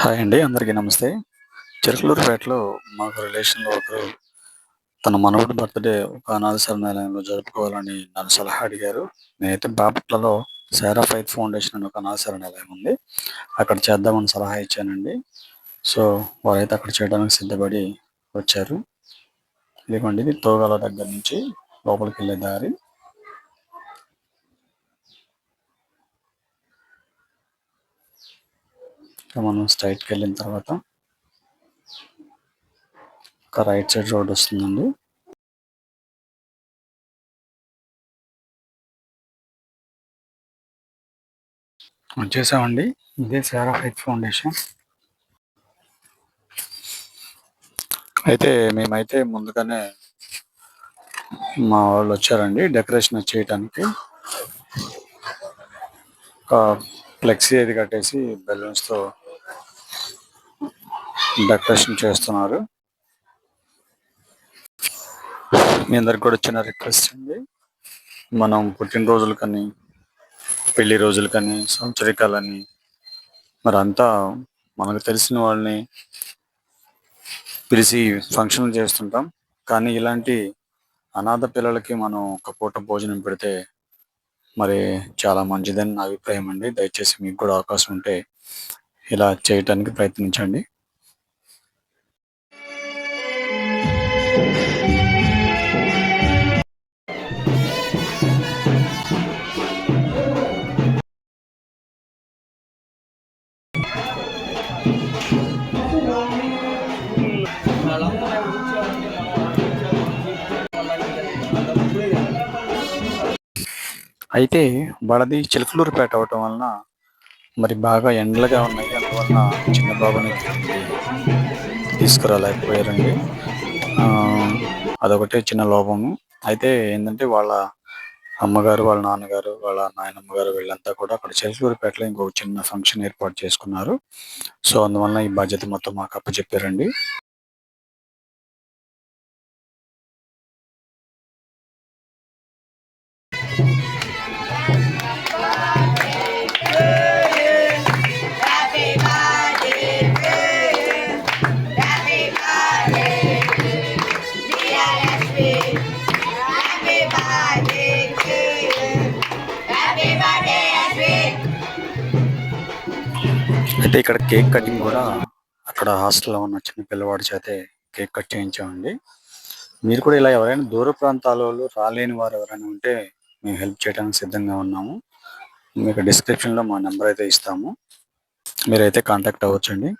Hi అండి. అందరికీ నమస్తే. చిలకలూరిపేటలో మాకు రిలేషన్‌లో ఒకరు తన మనవడి బర్త్‌డే ఒక అనాథ శరణాలయంలో జరుపుకోవాలని నన్ను సలహా అడిగారు. నేనైతే బాపట్లలో సారా ఫైత్ ఫౌండేషన్ అని ఒక అనాథ శరణాలయం ఉంది. అక్కడ చేద్దామని సలహా ఇచ్చానండి. సో, వారైతే అక్కడ చేయడానికి సిద్ధపడి వచ్చారు. ఇదిగోండి ఇది తోగాల దగ్గర నుంచి లోపలికెళ్ళే దారి. ఇక మనం స్ట్రెయిట్‌కెళ్ళిన తర్వాత ఒక రైట్ సైడ్ రోడ్ వస్తుందండి. వచ్చేసామండి. ఇదే సారా ఫైత్ ఫౌండేషన్. అయితే మేమైతే ముందుగానే మా వాళ్ళు వచ్చారండి డెకరేషన్ చేయటానికి. ఒక ఫ్లెక్సీ అది కట్టేసి బెలూన్స్‌తో డెకరేషన్ చేస్తున్నారు. మీ అందరికి కూడా చిన్న రిక్వెస్ట్ అండి. మనం పుట్టినరోజులకని, పెళ్లి రోజులకని, సంవత్సరికాలని మరంతా మనకు తెలిసిన వాళ్ళని పిలిచి ఫంక్షన్లు చేస్తుంటాం. కానీ ఇలాంటి అనాథ పిల్లలకి మనం ఒక పూట భోజనం పెడితే మరి చాలా మంచిదని నా అభిప్రాయం అండి. దయచేసి మీకు కూడా అవకాశం ఉంటే ఇలా చేయటానికి ప్రయత్నించండి. అయితే వాళ్ళది చిలకలూరిపేట అవ్వటం వలన మరి బాగా ఎండలుగా ఉన్నాయి. అందువలన చిన్న బాబుని ఇక్కడికి తీసుకురాలేకపోయారండి. అదొకటే చిన్న లోపము. అయితే ఏంటంటే వాళ్ళ అమ్మగారు, వాళ్ళ నాన్నగారు, వాళ్ళ నాయనమ్మ గారు వీళ్ళంతా కూడా అక్కడ చిలకలూరిపేటలో ఇంకొక చిన్న ఫంక్షన్ ఏర్పాటు చేసుకున్నారు. సో, అందువలన ఈ బాధ్యత మొత్తం మాకు అప్పచెప్పారండి. అయితే ఇక్కడ కేక్ కటింగ్ కూడా అక్కడ హాస్టల్‌లో ఉన్న చిన్న పిల్లవాడి చేతే కేక్ కట్ చేయించామండి. మీరు కూడా ఇలా ఎవరైనా దూర ప్రాంతాలలో రాలేని వారు ఎవరైనా ఉంటే మేము హెల్ప్ చేయడానికి సిద్ధంగా ఉన్నాము. మీకు డిస్క్రిప్షన్‌లో మా నంబర్ అయితే ఇస్తాము. మీరైతే కాంటాక్ట్ అవ్వచ్చండి.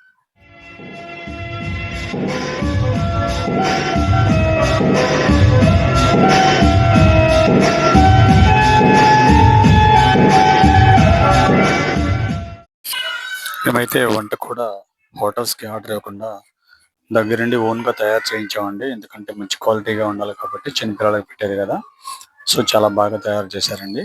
మేమైతే వంట కూడా హోటల్స్‌కి ఆర్డర్ ఇవ్వకుండా దగ్గరుండి ఓన్‌గా తయారు చేయించామండి. ఎందుకంటే మంచి క్వాలిటీగా ఉండాలి కాబట్టి చిన్న పిల్లలకి పెట్టేది కదా! సో, చాలా బాగా తయారు చేశారండి.